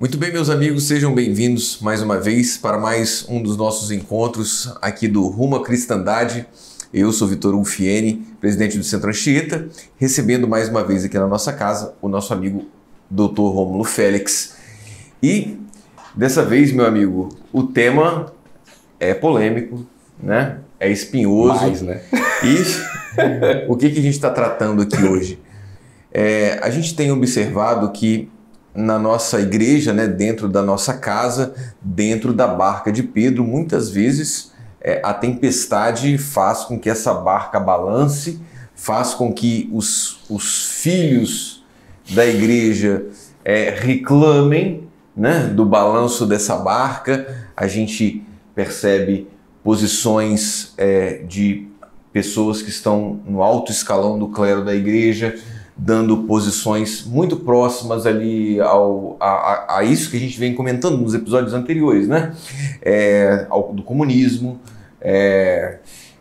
Muito bem, meus amigos, sejam bem-vindos mais uma vez para mais um dos nossos encontros aqui do Rumo à Cristandade. Eu sou Vitor Ulfiene, presidente do Centro Anchieta, recebendo mais uma vez aqui na nossa casa o nosso amigo Dr. Rômulo Félix. E dessa vez, meu amigo, o tema é polêmico, né? É espinhoso. Mais, né? E o que a gente está tratando aqui hoje? A gente tem observado que na nossa igreja, né, dentro da nossa casa, dentro da barca de Pedro, muitas vezes a tempestade faz com que essa barca balance, faz com que os filhos da igreja reclamem, né, do balanço dessa barca. A gente percebe posições de pessoas que estão no alto escalão do clero da igreja, dando posições muito próximas ali a isso que a gente vem comentando nos episódios anteriores, né? Do comunismo,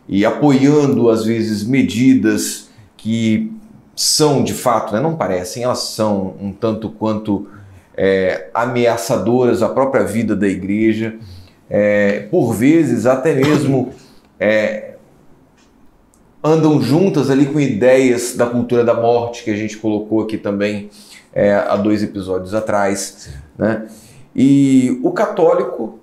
e apoiando, às vezes, medidas que são, de fato, né, não parecem, elas são um tanto quanto ameaçadoras à própria vida da igreja, por vezes até mesmo andam juntas ali com ideias da cultura da morte, que a gente colocou aqui também há 2 episódios atrás, né? E o católico,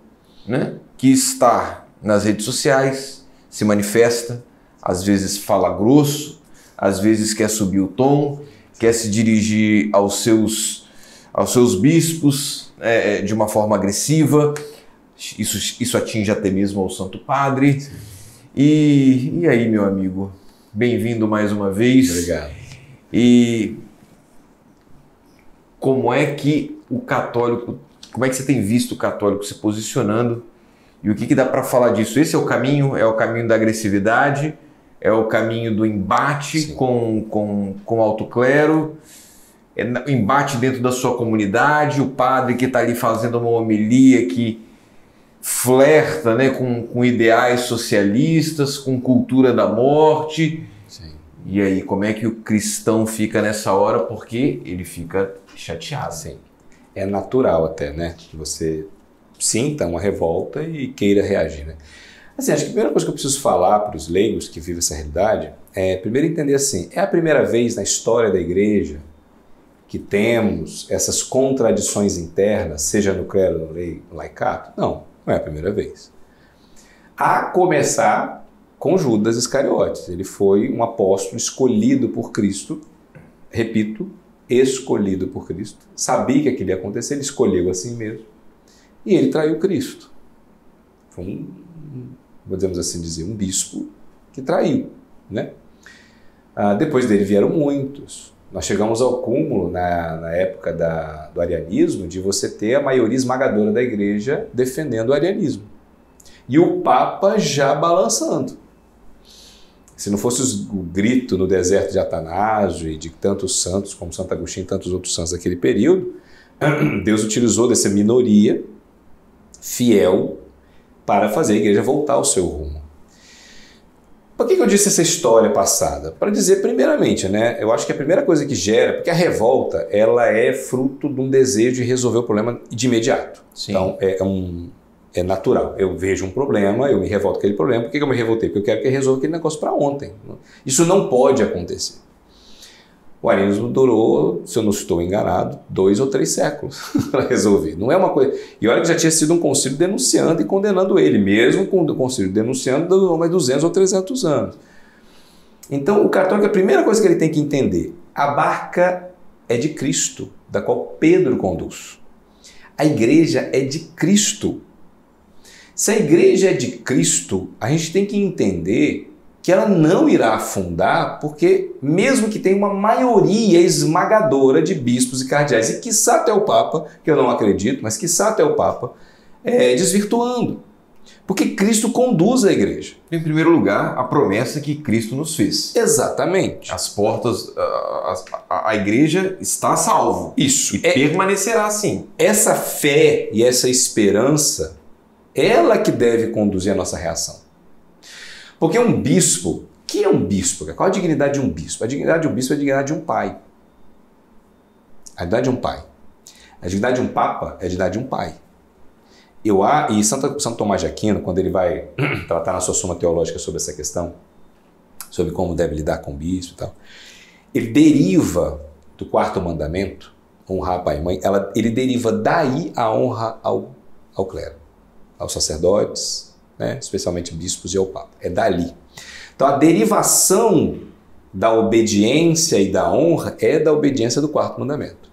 né, que está nas redes sociais, se manifesta, às vezes fala grosso, às vezes quer subir o tom, quer se dirigir aos seus bispos de uma forma agressiva, isso atinge até mesmo ao Santo Padre. E aí, meu amigo, bem-vindo mais uma vez. Obrigado. E como é que você tem visto o católico se posicionando e o que dá para falar disso? Esse é o caminho da agressividade, é o caminho do embate com o alto clero, o embate dentro da sua comunidade, o padre que está ali fazendo uma homilia que flerta, né, com ideais socialistas, com cultura da morte. Sim. E aí, como é que o cristão fica nessa hora? Porque ele fica chateado. Sim. É natural até, né? Que você sinta uma revolta e queira reagir, né? Assim, acho que a primeira coisa que eu preciso falar para os leigos que vivem essa realidade é, primeiro, entender assim, é a primeira vez na história da igreja que temos essas contradições internas, seja no clero, no laicato? Não. Não é a primeira vez. A começar com Judas Iscariotes. Ele foi um apóstolo escolhido por Cristo, repito, escolhido por Cristo. Sabia que aquilo ia acontecer, ele escolheu assim mesmo. E ele traiu Cristo. Foi podemos assim dizer, um bispo que traiu, né? Depois dele vieram muitos. Nós chegamos ao cúmulo, na época do arianismo, de você ter a maioria esmagadora da igreja defendendo o arianismo. E o Papa já balançando. Se não fosse o grito no deserto de Atanásio e de tantos santos, como Santo Agostinho e tantos outros santos daquele período, Deus utilizou dessa minoria fiel para fazer a igreja voltar ao seu rumo. Por que eu disse essa história passada? Para dizer, primeiramente, né, eu acho que a primeira coisa que gera, porque a revolta, ela é fruto de um desejo de resolver o problema de imediato. Sim. Então, é natural. Eu vejo um problema, eu me revolto com aquele problema. Por que eu me revoltei? Porque eu quero que ele resolva aquele negócio para ontem. Isso não pode acontecer. O arianismo durou, se eu não estou enganado, 2 ou 3 séculos para resolver. Não é uma coisa... E olha que já tinha sido um concílio denunciando e condenando ele, mesmo com o concílio denunciando, durou mais 200 ou 300 anos. Então, o católico, a primeira coisa que ele tem que entender, a barca é de Cristo, da qual Pedro conduz. A igreja é de Cristo. Se a igreja é de Cristo, a gente tem que entender que ela não irá afundar, porque mesmo que tenha uma maioria esmagadora de bispos e cardeais, e quiçá até o Papa, que eu não acredito, mas quiçá até o Papa, desvirtuando. Porque Cristo conduz a igreja. Em primeiro lugar, a promessa que Cristo nos fez. Exatamente. As portas, a igreja está a salvo. Isso. E permanecerá assim. Essa fé e essa esperança, ela que deve conduzir a nossa reação. Porque um bispo, que é um bispo? Qual a dignidade de um bispo? A dignidade de um bispo é a dignidade de um pai. A dignidade de um pai. A dignidade de um papa é a dignidade de um pai. E Santo Tomás de Aquino, quando ele vai tratar na sua Suma Teológica sobre essa questão, sobre como deve lidar com o bispo e tal, ele deriva do quarto mandamento, honrar pai e mãe, ele deriva daí a honra ao clero, aos sacerdotes, né, especialmente bispos e ao papa. É dali. Então a derivação da obediência e da honra é da obediência do quarto mandamento.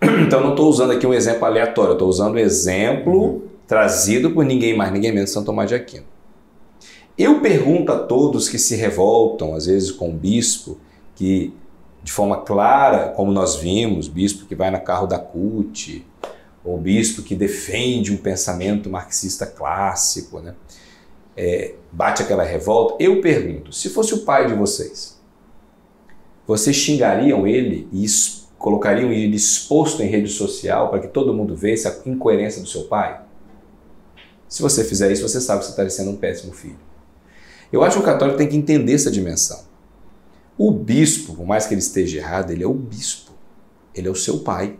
Então não estou usando aqui um exemplo aleatório, estou usando o exemplo trazido por ninguém mais, ninguém menos Santo Tomás de Aquino. Eu pergunto a todos que se revoltam, às vezes com o bispo, que de forma clara, como nós vimos, bispo que vai no carro da CUT, ou bispo que defende um pensamento marxista clássico, né? Bate aquela revolta. Eu pergunto, se fosse o pai de vocês xingariam ele e colocariam ele exposto em rede social para que todo mundo vesse a incoerência do seu pai? Se você fizer isso, você sabe que você está sendo um péssimo filho. Eu acho que o católico tem que entender essa dimensão. O bispo, por mais que ele esteja errado, ele é o bispo. Ele é o seu pai.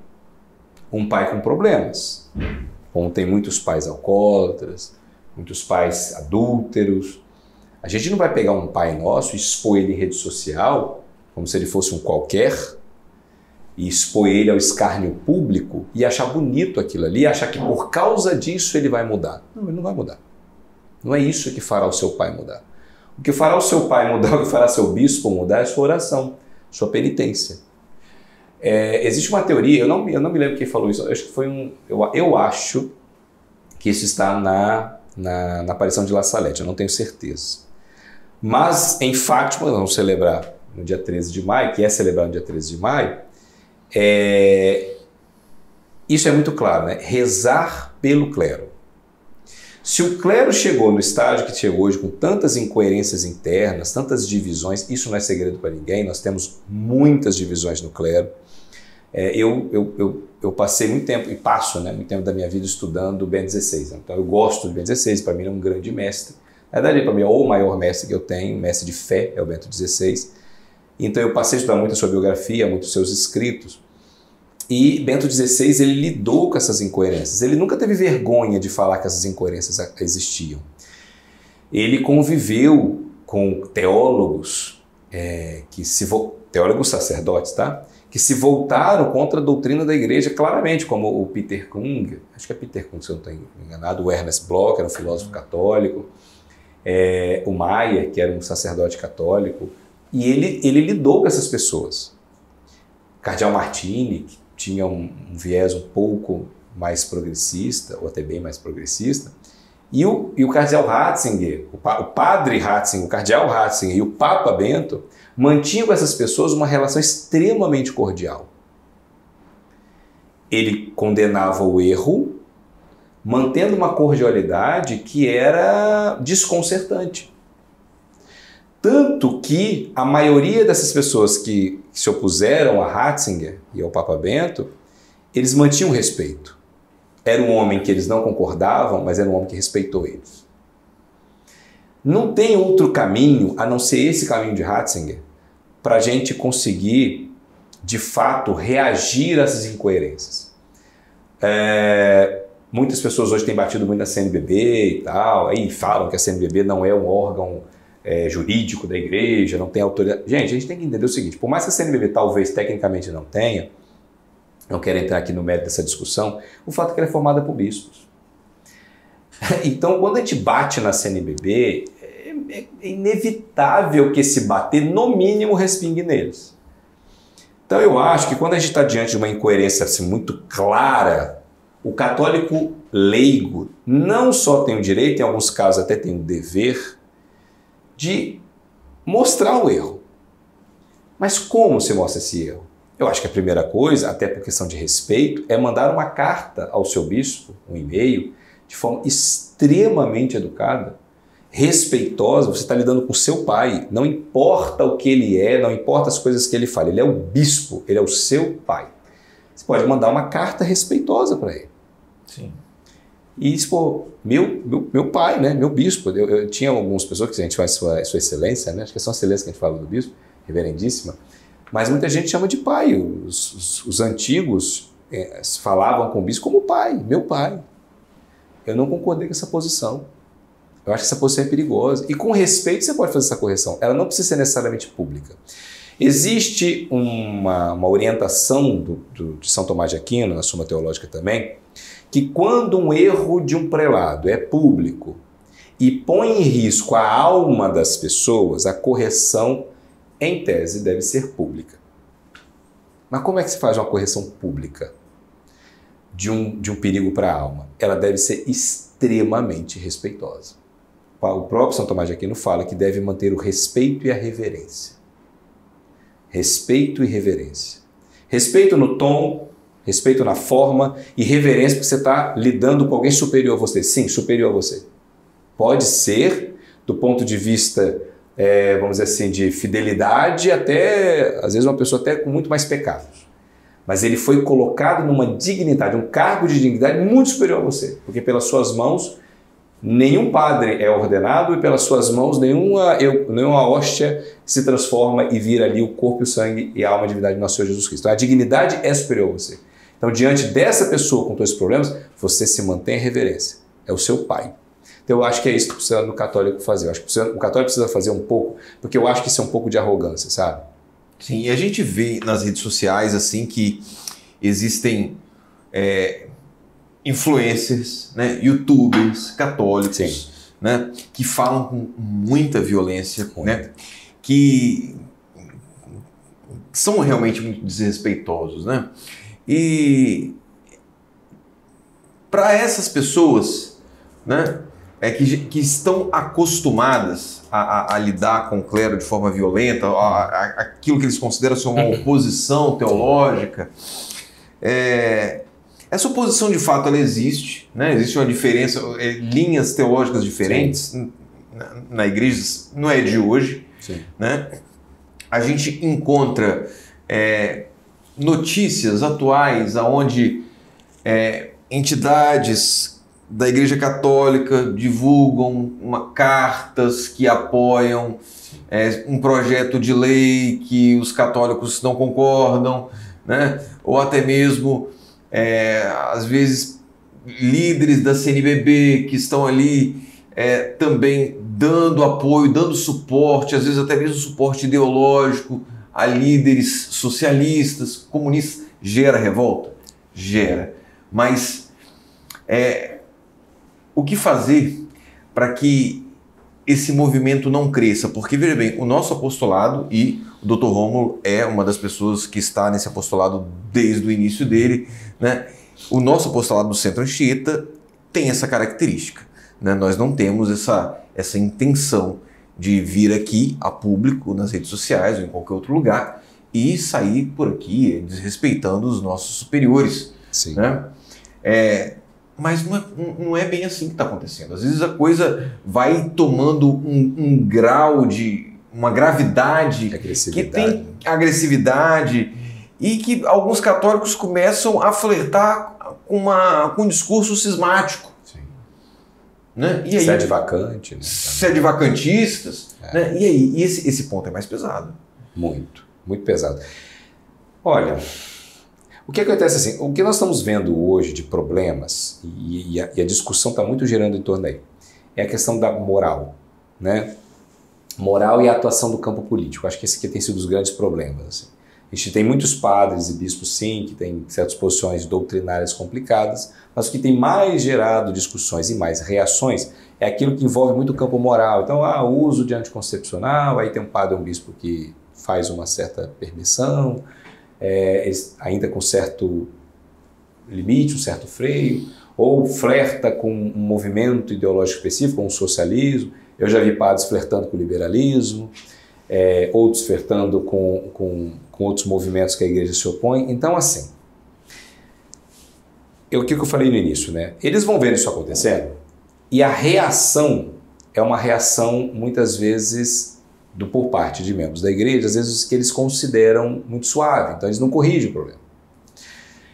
Um pai com problemas. Como tem muitos pais alcoólatras, muitos pais adúlteros. A gente não vai pegar um pai nosso e expor ele em rede social, como se ele fosse um qualquer, e expor ele ao escárnio público e achar bonito aquilo ali, e achar que por causa disso ele vai mudar. Não, ele não vai mudar. Não é isso que fará o seu pai mudar. O que fará o seu pai mudar, o que fará seu bispo mudar é sua oração, sua penitência. Existe uma teoria, eu não me lembro quem falou isso, eu acho que foi eu acho que isso está na aparição de La Salette, eu não tenho certeza. Mas em Fátima, nós vamos celebrar no dia 13 de maio, que é celebrado no dia 13 de maio, isso é muito claro, né? Rezar pelo clero. Se o clero chegou no estágio que chegou hoje, com tantas incoerências internas, tantas divisões, isso não é segredo para ninguém, nós temos muitas divisões no clero. Eu passei muito tempo, e passo, né, muito tempo da minha vida estudando o Bento XVI. Então eu gosto do Bento XVI, para mim ele é um grande mestre. Na verdade, para mim é o maior mestre que eu tenho, mestre de fé, é o Bento XVI. Então eu passei a estudar muito a sua biografia, muito os seus escritos. E Bento XVI, ele lidou com essas incoerências. Ele nunca teve vergonha de falar que essas incoerências existiam. Ele conviveu com teólogos, teólogos sacerdotes, tá? Que se voltaram contra a doutrina da igreja claramente, como o Peter Kung, acho que é Peter Kung, se eu não estou enganado, o Ernest Bloch, era um filósofo católico, o Maia, que era um sacerdote católico, e ele lidou com essas pessoas. Cardeal Martini, que tinha um viés um pouco mais progressista, ou até bem mais progressista, e o cardeal Ratzinger, o padre Ratzinger, o cardeal Ratzinger e o Papa Bento mantinham com essas pessoas uma relação extremamente cordial. Ele condenava o erro, mantendo uma cordialidade que era desconcertante. Tanto que a maioria dessas pessoas que se opuseram a Ratzinger e ao Papa Bento, eles mantinham respeito. Era um homem que eles não concordavam, mas era um homem que respeitou eles. Não tem outro caminho, a não ser esse caminho de Ratzinger, para a gente conseguir, de fato, reagir a essas incoerências. Muitas pessoas hoje têm batido muito na CNBB e tal, aí falam que a CNBB não é um órgão jurídico da igreja, não tem autoridade. Gente, a gente tem que entender o seguinte, por mais que a CNBB talvez tecnicamente não tenha, não quero entrar aqui no mérito dessa discussão, o fato é que ela é formada por bispos. Então, quando a gente bate na CNBB, é inevitável que esse bater, no mínimo, respingue neles. Então, eu acho que quando a gente está diante de uma incoerência assim, muito clara, o católico leigo não só tem o direito, em alguns casos até tem o dever, de mostrar o erro. Mas como se mostra esse erro? Eu acho que a primeira coisa, até por questão de respeito, é mandar uma carta ao seu bispo, um e-mail, de forma extremamente educada, respeitosa. Você está lidando com o seu pai, não importa o que ele é, não importa as coisas que ele fala, ele é o bispo, ele é o seu pai. Você pode mandar uma carta respeitosa para ele. Sim. E expor, meu pai, né, meu bispo, eu tinha algumas pessoas que a gente faz sua excelência, né, acho que é sua excelência que a gente fala do bispo, reverendíssima, mas muita gente chama de pai, os antigos falavam com o bispo como pai, meu pai. Eu não concordei com essa posição. Eu acho que essa posição é perigosa. E com respeito você pode fazer essa correção. Ela não precisa ser necessariamente pública. Existe uma orientação de São Tomás de Aquino, na Suma Teológica também, que quando um erro de um prelado é público e põe em risco a alma das pessoas, a correção, em tese, deve ser pública. Mas como é que se faz uma correção pública de um perigo para a alma? Ela deve ser extremamente respeitosa. O próprio São Tomás de Aquino fala que deve manter o respeito e a reverência. Respeito e reverência. Respeito no tom, respeito na forma e reverência porque você está lidando com alguém superior a você. Sim, superior a você. Pode ser, do ponto de vista, vamos dizer assim, de fidelidade, até, às vezes, uma pessoa até com muito mais pecados. Mas ele foi colocado numa dignidade, um cargo de dignidade muito superior a você. Porque pelas suas mãos, nenhum padre é ordenado e pelas suas mãos nenhuma hóstia se transforma e vira ali o corpo, o sangue e a alma e a divindade do nosso Senhor Jesus Cristo. Então, a dignidade é superior a você. Então, diante dessa pessoa com todos os problemas, você se mantém em reverência. É o seu pai. Então, eu acho que é isso que precisa do católico fazer. Eu acho que o católico precisa fazer um pouco, porque eu acho que isso é um pouco de arrogância, sabe? Sim, e a gente vê nas redes sociais assim que existem influencers, né, youtubers católicos, sim, né, que falam com muita violência, né, que são realmente muito desrespeitosos, né? E para essas pessoas, né, que estão acostumadas a lidar com o clero de forma violenta, aquilo que eles consideram ser uma oposição teológica, essa oposição de fato ela existe, né? Existe uma diferença, linhas teológicas diferentes na igreja, não é de hoje, né? A gente encontra notícias atuais onde entidades da Igreja Católica divulgam cartas que apoiam um projeto de lei que os católicos não concordam, né? Ou até mesmo, às vezes, líderes da CNBB que estão ali também dando apoio, dando suporte, às vezes até mesmo suporte ideológico a líderes socialistas, comunistas. Gera revolta? Gera. Mas o que fazer para que esse movimento não cresça? Porque, veja bem, o nosso apostolado, e o Dr. Rômulo é uma das pessoas que está nesse apostolado desde o início dele, né? O nosso apostolado do Centro Anchieta tem essa característica, né? Nós não temos essa intenção de vir aqui a público, nas redes sociais ou em qualquer outro lugar, e sair por aqui desrespeitando os nossos superiores. Sim. Né? Mas não é bem assim que está acontecendo. Às vezes a coisa vai tomando um grau de uma gravidade que tem agressividade e que alguns católicos começam a flertar com um discurso cismático. Sim. Né? E aí, sede vacante. Né? Sede vacantistas. Né? E aí, esse ponto é mais pesado. Muito, muito pesado. Olha, o que acontece assim, o que nós estamos vendo hoje de problemas, e a discussão está muito girando em torno daí, é a questão da moral, né? Moral e a atuação do campo político. Acho que esse aqui tem sido os grandes problemas. Assim. A gente tem muitos padres e bispos, sim, que têm certas posições doutrinárias complicadas, mas o que tem mais gerado discussões e mais reações é aquilo que envolve muito o campo moral. Então, o uso de anticoncepcional, aí tem um padre ou um bispo que faz uma certa permissão, ainda com certo limite, um certo freio, ou flerta com um movimento ideológico específico, com o socialismo. Eu já vi padres flertando com o liberalismo, outros flertando com outros movimentos que a igreja se opõe. Então, assim, o que eu falei no início, né? Eles vão ver isso acontecendo e a reação é uma reação, muitas vezes, por parte de membros da igreja, às vezes que eles consideram muito suave, então eles não corrigem o problema.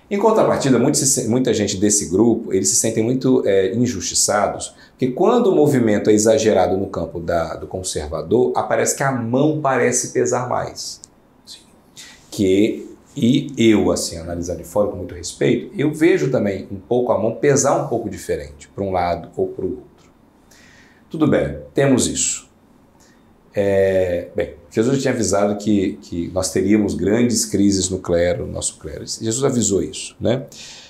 Em contrapartida, muita gente desse grupo, eles se sentem muito injustiçados, porque quando o movimento é exagerado no campo do conservador, parece que a mão parece pesar mais. Sim. Que E eu, assim, analisando de fora com muito respeito, eu vejo também um pouco a mão pesar um pouco diferente, para um lado ou para o outro. Tudo bem, temos isso. Bem, Jesus tinha avisado que nós teríamos grandes crises no clero, no nosso clero. Jesus avisou isso, né?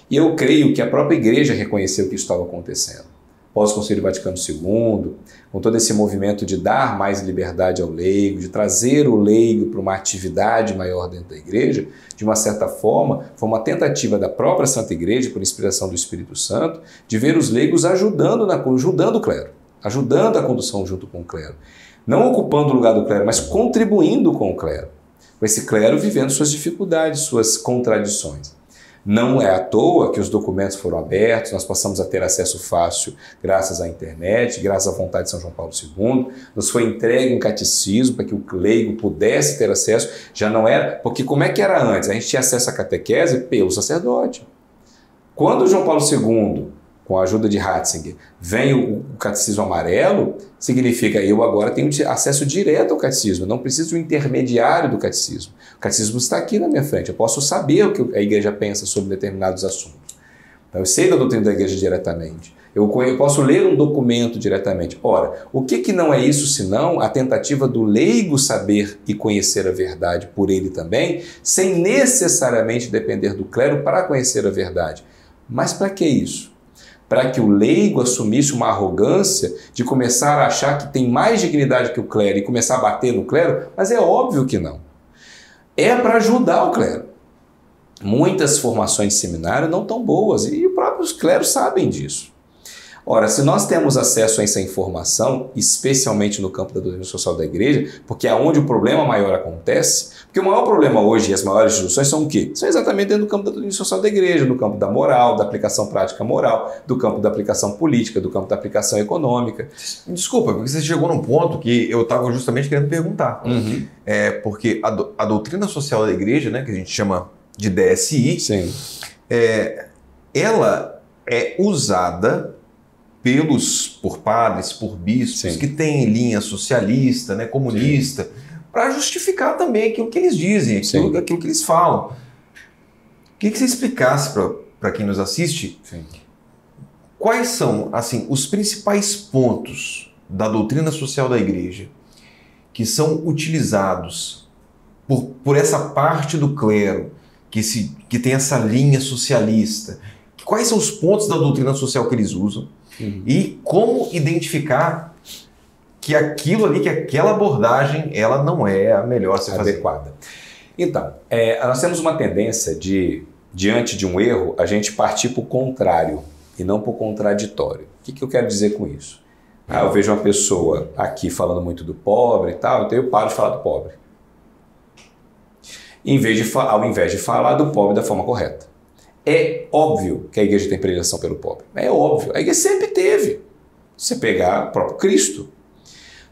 E eu creio que a própria igreja reconheceu que isso estava acontecendo. Pós-Concílio Vaticano II, com todo esse movimento de dar mais liberdade ao leigo, de trazer o leigo para uma atividade maior dentro da igreja, de uma certa forma, foi uma tentativa da própria Santa Igreja, por inspiração do Espírito Santo, de ver os leigos ajudando o clero, ajudando a condução junto com o clero. Não ocupando o lugar do clero, mas contribuindo com o clero. Com esse clero vivendo suas dificuldades, suas contradições. Não é à toa que os documentos foram abertos, nós passamos a ter acesso fácil graças à internet, graças à vontade de São João Paulo II, nos foi entregue um catecismo para que o leigo pudesse ter acesso, já não era, porque como é que era antes? A gente tinha acesso à catequese pelo sacerdote. Quando João Paulo II, com a ajuda de Ratzinger, vem o catecismo amarelo, significa eu agora tenho acesso direto ao catecismo, não preciso de um intermediário do catecismo. O catecismo está aqui na minha frente, eu posso saber o que a igreja pensa sobre determinados assuntos. Então, eu sei da doutrina da igreja diretamente, eu posso ler um documento diretamente. Ora, o que não é isso senão a tentativa do leigo saber e conhecer a verdade por ele também, sem necessariamente depender do clero para conhecer a verdade. Mas para que isso? Para que o leigo assumisse uma arrogância de começar a achar que tem mais dignidade que o clero e começar a bater no clero? Mas é óbvio que não. É para ajudar o clero. Muitas formações de seminário não estão boas e os próprios cleros sabem disso. Ora, se nós temos acesso a essa informação, especialmente no campo da doutrina social da igreja, porque é onde o problema maior acontece, porque o maior problema hoje e as maiores discussões são o quê? São exatamente dentro do campo da doutrina social da igreja, no campo da moral, da aplicação prática moral, do campo da aplicação política, do campo da aplicação econômica. Desculpa, porque você chegou num ponto que eu estava justamente querendo perguntar. Porque a doutrina social da igreja, né, que a gente chama de DSI, sim, ela é usada por padres, por bispos, sim, que têm linha socialista, né, comunista, para justificar também aquilo que eles dizem, aquilo que eles falam. Queria que você explicasse para quem nos assiste, sim, quais são assim, os principais pontos da doutrina social da igreja que são utilizados por essa parte do clero que tem essa linha socialista. Quais são os pontos da doutrina social que eles usam? E como identificar que aquilo ali, que aquela abordagem, ela não é a melhor a ser adequada. Então, nós temos uma tendência de, diante de um erro, a gente partir para o contrário e não para o contraditório. O que eu quero dizer com isso? Eu vejo uma pessoa aqui falando muito do pobre e tal, então eu paro de falar do pobre. Ao invés de falar do pobre da forma correta. É óbvio que a igreja tem predileção pelo pobre. É óbvio. A igreja sempre teve. Você pegar o próprio Cristo.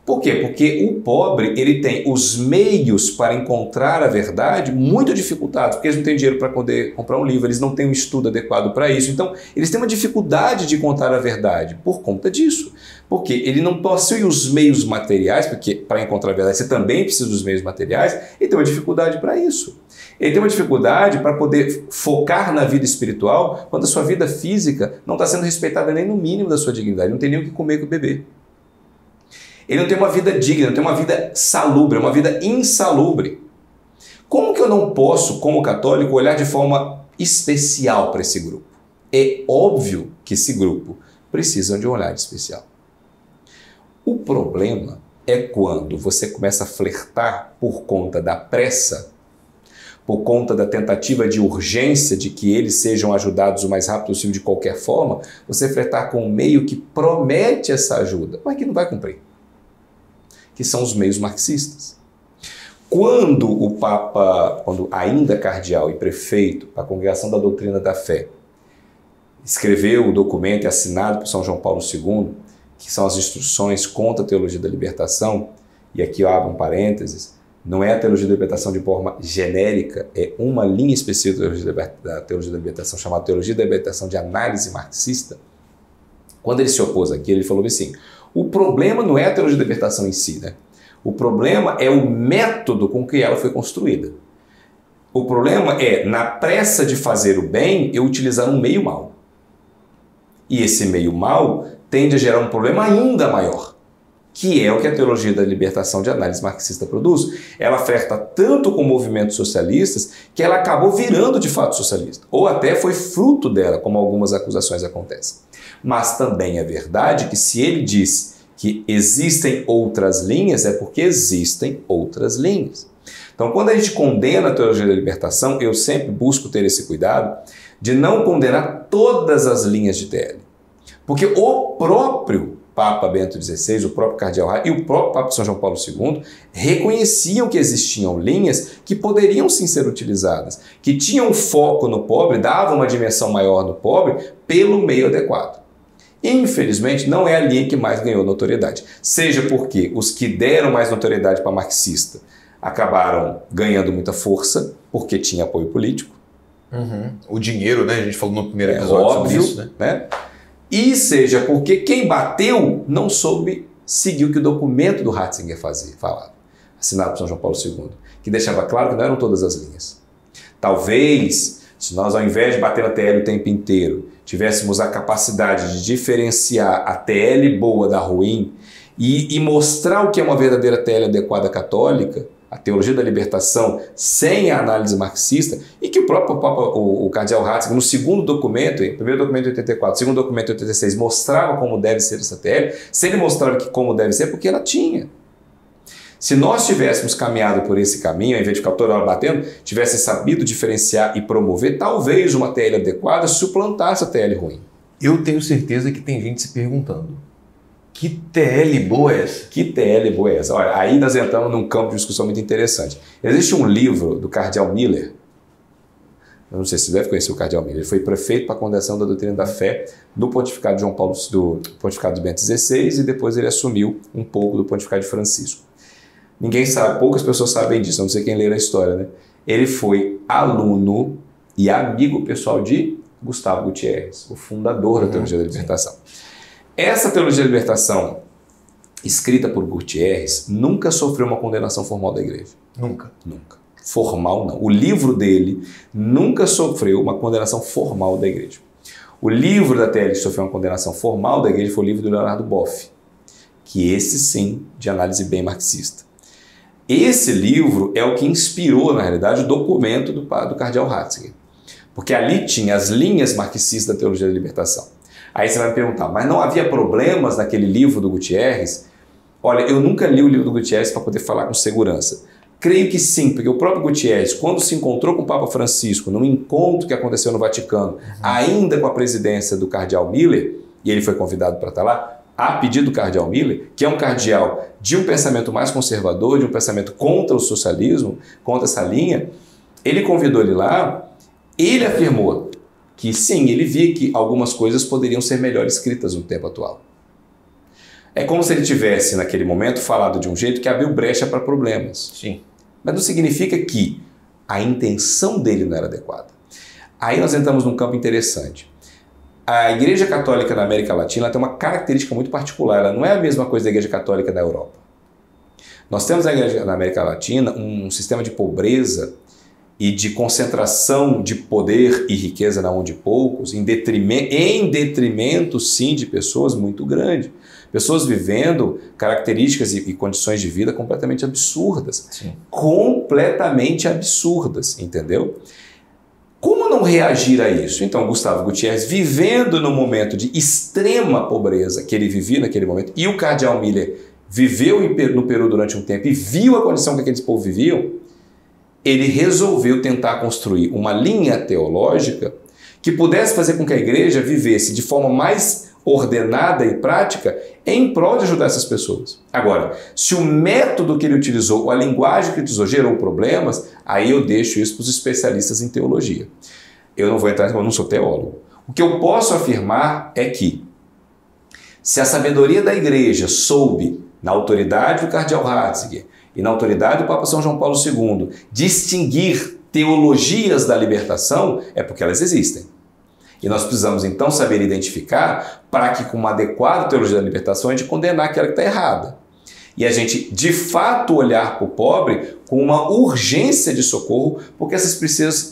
Por quê? Porque o pobre ele tem os meios para encontrar a verdade muito dificultados, porque eles não têm dinheiro para poder comprar um livro, eles não têm um estudo adequado para isso. Então, eles têm uma dificuldade de encontrar a verdade por conta disso. Porque ele não possui os meios materiais, porque para encontrar a verdade você também precisa dos meios materiais, ele tem uma dificuldade para isso. Ele tem uma dificuldade para poder focar na vida espiritual quando a sua vida física não está sendo respeitada nem no mínimo da sua dignidade, não tem nem o que comer e o que beber. Ele não tem uma vida digna, não tem uma vida salubre, é uma vida insalubre. Como que eu não posso, como católico, olhar de forma especial para esse grupo? É óbvio que esse grupo precisa de um olhar especial. O problema é quando você começa a flertar por conta da pressa, por conta da tentativa de urgência de que eles sejam ajudados o mais rápido possível de qualquer forma, você flertar com um meio que promete essa ajuda, mas que não vai cumprir. Que são os meios marxistas. Quando o Papa, quando ainda cardeal e prefeito da Congregação da Doutrina da Fé, escreveu o documento assinado por São João Paulo II, que são as instruções contra a teologia da libertação, e aqui eu abro um parênteses, não é a teologia da libertação de forma genérica, é uma linha específica da teologia da libertação, chamada teologia da libertação de análise marxista. Quando ele se opôs aqui, ele falou assim, o problema não é a teologia da libertação em si, né? O problema é o método com que ela foi construída. O problema é, na pressa de fazer o bem, eu utilizar um meio mal. E esse meio mal tende a gerar um problema ainda maior, que é o que a teologia da libertação de análise marxista produz. Ela flerta tanto com movimentos socialistas que ela acabou virando de fato socialista, ou até foi fruto dela, como algumas acusações acontecem. Mas também é verdade que se ele diz que existem outras linhas, é porque existem outras linhas. Então, quando a gente condena a teologia da libertação, eu sempre busco ter esse cuidado de não condenar todas as linhas de TL. Porque o próprio Papa Bento XVI, o próprio Cardeal Ratzinger e o próprio Papa São João Paulo II reconheciam que existiam linhas que poderiam sim ser utilizadas, que tinham foco no pobre, davam uma dimensão maior no pobre pelo meio adequado. Infelizmente, não é a linha que mais ganhou notoriedade. Seja porque os que deram mais notoriedade para marxista acabaram ganhando muita força, porque tinha apoio político. O dinheiro, né? A gente falou no primeiro episódio óbvio, sobre isso, né? E seja porque quem bateu não soube seguir o que o documento do Ratzinger falava, assinado por São João Paulo II, que deixava claro que não eram todas as linhas. Talvez, se nós ao invés de bater na TL o tempo inteiro, tivéssemos a capacidade de diferenciar a TL boa da ruim e mostrar o que é uma verdadeira TL adequada católica, a teologia da libertação sem a análise marxista, e que o próprio Papa, o Cardeal Ratzinger, no segundo documento, primeiro documento de 84, segundo documento de 86, mostrava como deve ser essa TL, se ele mostrava que como deve ser, é porque ela tinha. Se nós tivéssemos caminhado por esse caminho, ao invés de ficar toda hora batendo, tivesse sabido diferenciar e promover, talvez uma TL adequada suplantasse a TL ruim. Eu tenho certeza que tem gente se perguntando: que TL boa é essa? Que TL boa é essa? Olha, aí nós entramos num campo de discussão muito interessante. Existe um livro do Cardeal Miller, eu não sei se você deve conhecer o Cardeal Miller, ele foi prefeito para a condenação da doutrina da fé do pontificado de João Paulo, do pontificado de Bento XVI, e depois ele assumiu um pouco do pontificado de Francisco. Ninguém sabe, poucas pessoas sabem disso, a não sei quem lê a história, né? Ele foi aluno e amigo pessoal de Gustavo Gutierrez, o fundador da teologia da libertação. Essa teologia da libertação, escrita por Gutierrez, nunca sofreu uma condenação formal da igreja. Nunca. Nunca. Formal, não. O livro dele nunca sofreu uma condenação formal da igreja. O livro da TL que sofreu uma condenação formal da igreja foi o livro do Leonardo Boff, que esse sim, de análise bem marxista. Esse livro é o que inspirou, na realidade, o documento do Cardeal Ratzinger, porque ali tinha as linhas marxistas da teologia da libertação. Aí você vai me perguntar, mas não havia problemas naquele livro do Gutierrez? Olha, eu nunca li o livro do Gutierrez para poder falar com segurança. Creio que sim, porque o próprio Gutierrez, quando se encontrou com o Papa Francisco, num encontro que aconteceu no Vaticano, ainda com a presidência do Cardeal Miller, e ele foi convidado para estar lá, a pedido do Cardeal Miller, que é um cardeal de um pensamento mais conservador, de um pensamento contra o socialismo, contra essa linha, ele convidou ele lá, ele afirmou que sim, ele via que algumas coisas poderiam ser melhor escritas no tempo atual. É como se ele tivesse, naquele momento, falado de um jeito que abriu brecha para problemas. Sim. Mas não significa que a intenção dele não era adequada. Aí nós entramos num campo interessante. A Igreja Católica na América Latina tem uma característica muito particular. Ela não é a mesma coisa da Igreja Católica da Europa. Nós temos na América Latina um sistema de pobreza e de concentração de poder e riqueza na mão de poucos, em detrimento, sim, de pessoas muito grande. Pessoas vivendo características e condições de vida completamente absurdas. Sim. Completamente absurdas, entendeu? Como não reagir a isso? Então, Gustavo Gutierrez, vivendo no momento de extrema pobreza que ele vivia naquele momento, e o Cardeal Miller viveu no Peru durante um tempo e viu a condição que aqueles povos viviam, ele resolveu tentar construir uma linha teológica que pudesse fazer com que a igreja vivesse de forma mais ordenada e prática em prol de ajudar essas pessoas. Agora, se o método que ele utilizou, ou a linguagem que ele utilizou gerou problemas, aí eu deixo isso para os especialistas em teologia. Eu não vou entrar, eu não sou teólogo. O que eu posso afirmar é que, se a sabedoria da igreja soube, na autoridade do Cardeal Ratzinger e na autoridade do Papa São João Paulo II, distinguir teologias da libertação, é porque elas existem. E nós precisamos então saber identificar para que com uma adequada teologia da libertação a gente condenar aquela que está errada. E a gente, de fato, olhar para o pobre com uma urgência de socorro, porque essas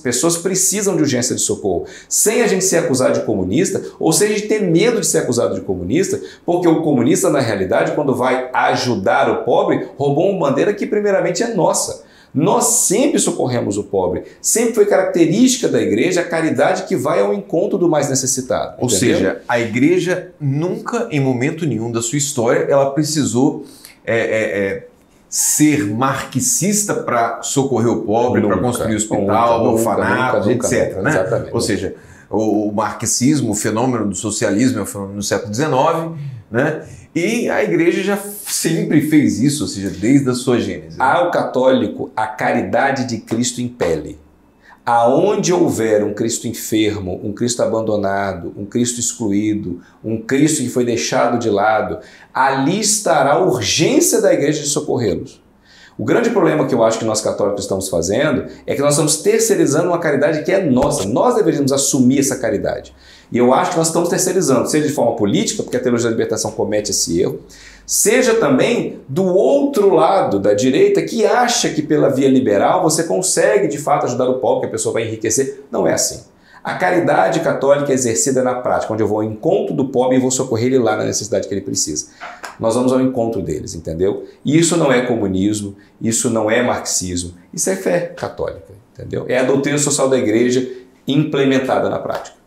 pessoas precisam de urgência de socorro, sem a gente ser acusado de comunista, ou sem a gente ter medo de ser acusado de comunista, porque o comunista, na realidade, quando vai ajudar o pobre, roubou uma bandeira que primeiramente é nossa. Nós sempre socorremos o pobre. Sempre foi característica da igreja a caridade que vai ao encontro do mais necessitado. Ou seja, a igreja nunca, em momento nenhum da sua história, ela precisou ser marxista para socorrer o pobre, para construir hospital, orfanato, etc. Né? Exatamente. Ou seja, o marxismo, o fenômeno do socialismo, é um fenômeno do século XIX, né? E a igreja já sempre fez isso, ou seja, desde a sua gênese. Ao católico, a caridade de Cristo impele. Aonde houver um Cristo enfermo, um Cristo abandonado, um Cristo excluído, um Cristo que foi deixado de lado, ali estará a urgência da igreja de socorrê-los. O grande problema que eu acho que nós católicos estamos fazendo é que nós estamos terceirizando uma caridade que é nossa. Nós deveríamos assumir essa caridade. E eu acho que nós estamos terceirizando, seja de forma política, porque a teologia da libertação comete esse erro, seja também do outro lado, da direita, que acha que pela via liberal você consegue de fato ajudar o pobre, que a pessoa vai enriquecer. Não é assim. A caridade católica é exercida na prática, onde eu vou ao encontro do pobre e vou socorrer ele lá na necessidade que ele precisa. Nós vamos ao encontro deles, entendeu? E isso não é comunismo, isso não é marxismo, isso é fé católica, entendeu? É a doutrina social da igreja implementada na prática.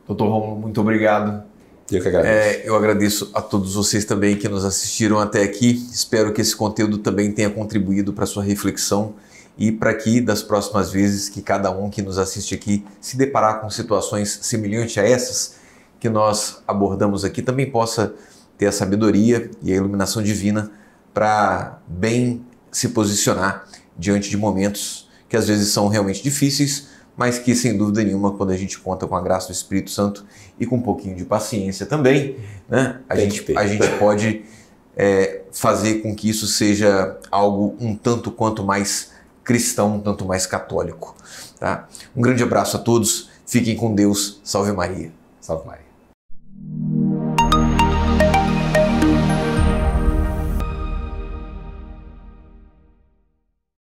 Doutor Rômulo, muito obrigado. Eu que agradeço. Eu agradeço a todos vocês também que nos assistiram até aqui. Espero que esse conteúdo também tenha contribuído para a sua reflexão e para que, das próximas vezes, que cada um que nos assiste aqui se deparar com situações semelhantes a essas que nós abordamos aqui, também possa ter a sabedoria e a iluminação divina para bem se posicionar diante de momentos que às vezes são realmente difíceis, mas que, sem dúvida nenhuma, quando a gente conta com a graça do Espírito Santo e com um pouquinho de paciência também, né, a gente pode fazer com que isso seja algo um tanto quanto mais cristão, um tanto mais católico. Tá? Um grande abraço a todos, fiquem com Deus, salve Maria. Salve Maria.